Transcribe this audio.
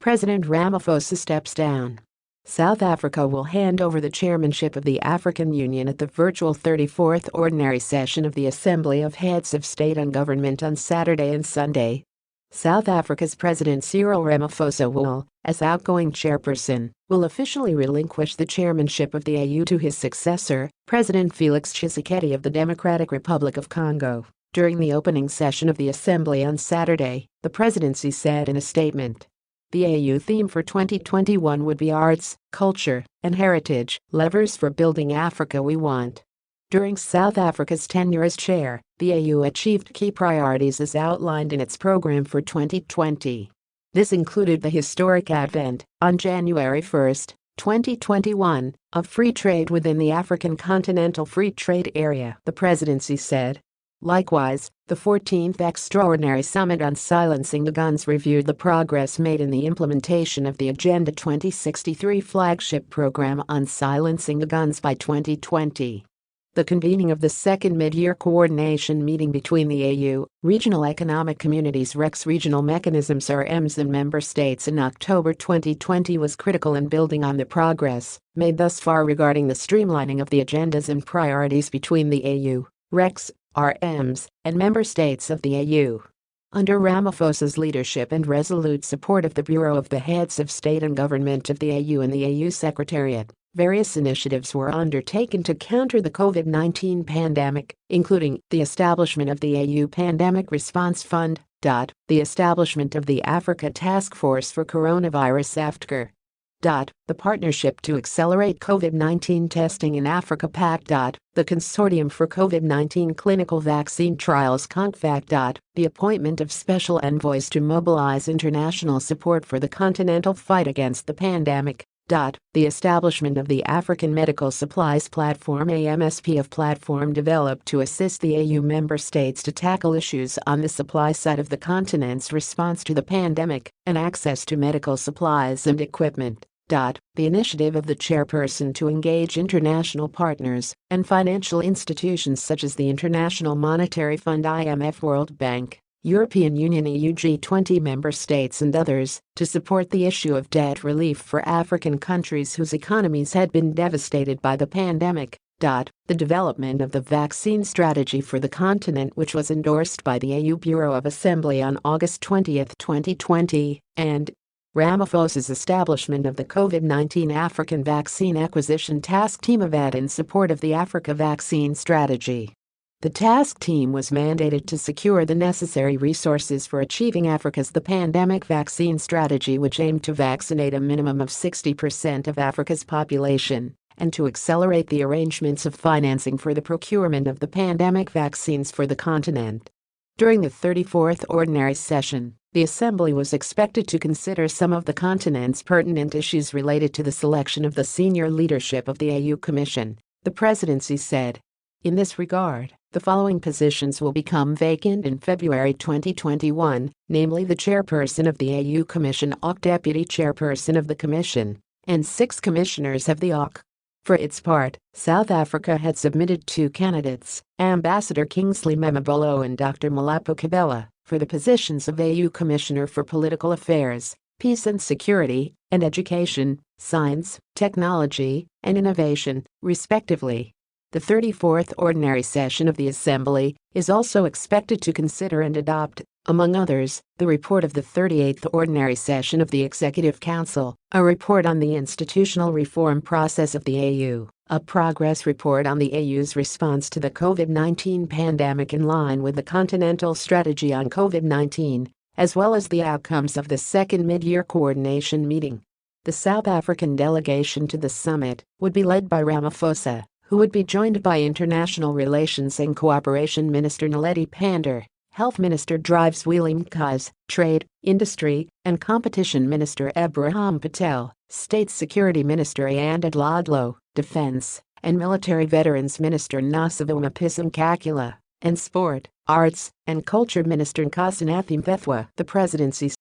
President Ramaphosa steps down. South Africa will hand over the chairmanship of the African Union at the virtual 34th Ordinary Session of the Assembly of Heads of State and Government on Saturday and Sunday. South Africa's President Cyril Ramaphosa will, as outgoing chairperson, officially relinquish the chairmanship of the AU to his successor, President Felix Tshisekedi of the Democratic Republic of Congo. During the opening session of the Assembly on Saturday, the presidency said in a statement. The AU theme for 2021 would be Arts, Culture, and Heritage, Levers for Building Africa We Want. During South Africa's tenure as chair, the AU achieved key priorities as outlined in its program for 2020. This included the historic advent, on January 1, 2021, of free trade within the African Continental Free Trade Area, the presidency said. Likewise, the 14th Extraordinary Summit on Silencing the Guns reviewed the progress made in the implementation of the Agenda 2063 flagship program on silencing the guns by 2020. The convening of the second mid-year coordination meeting between the AU, Regional Economic Communities RECs regional mechanisms RMs and member states in October 2020 was critical in building on the progress made thus far regarding the streamlining of the agendas and priorities between the AU, RECs, RMs, and member states of the AU. Under Ramaphosa's leadership and resolute support of the Bureau of the Heads of State and Government of the AU and the AU Secretariat, various initiatives were undertaken to counter the COVID-19 pandemic, including the establishment of the AU Pandemic Response Fund, the establishment of the Africa Task Force for Coronavirus AFTCR, the Partnership to Accelerate COVID-19 Testing in Africa PAC. The Consortium for COVID-19 Clinical Vaccine Trials CONCVAC. The appointment of special envoys to mobilize international support for the continental fight against the pandemic. The establishment of the African Medical Supplies Platform AMSP of platform developed to assist the AU member states to tackle issues on the supply side of the continent's response to the pandemic and access to medical supplies and equipment. The initiative of the chairperson to engage international partners and financial institutions such as the International Monetary Fund IMF, World Bank, European Union, EU, G20 member states and others to support the issue of debt relief for African countries whose economies had been devastated by the pandemic. The development of the vaccine strategy for the continent, which was endorsed by the AU Bureau of Assembly on August 20, 2020, and Ramaphosa's establishment of the COVID-19 African Vaccine Acquisition Task Team of AD in support of the Africa Vaccine Strategy. The task team was mandated to secure the necessary resources for achieving Africa's the pandemic vaccine strategy, which aimed to vaccinate a minimum of 60% of Africa's population, and to accelerate the arrangements of financing for the procurement of the pandemic vaccines for the continent. During the 34th Ordinary Session, the Assembly was expected to consider some of the continent's pertinent issues related to the selection of the senior leadership of the AU Commission, the presidency said. In this regard, the following positions will become vacant in February 2021, namely the chairperson of the AU Commission (OC), deputy chairperson of the Commission, and 6 commissioners of the OC. For its part, South Africa had submitted 2 candidates, Ambassador Kingsley Memabolo and Dr. Malapo Kabela, for the positions of AU Commissioner for Political Affairs, Peace and Security, and Education, Science, Technology, and Innovation, respectively. The 34th Ordinary Session of the Assembly is also expected to consider and adopt, among others, the report of the 38th Ordinary Session of the Executive Council, a report on the institutional reform process of the AU, a progress report on the AU's response to the COVID-19 pandemic in line with the Continental Strategy on COVID-19, as well as the outcomes of the second mid-year coordination meeting. The South African delegation to the summit would be led by Ramaphosa, who would be joined by International Relations and Cooperation Minister Naledi Pandor, Health Minister Drives Willem Kaz, Trade, Industry, and Competition Minister Abraham Patel, State Security Minister Ayanda Dlathu, Defense and Military Veterans Minister Nosivoma Kakula, and Sport, Arts, and Culture Minister Nkosinathi Mthethwa. The presidency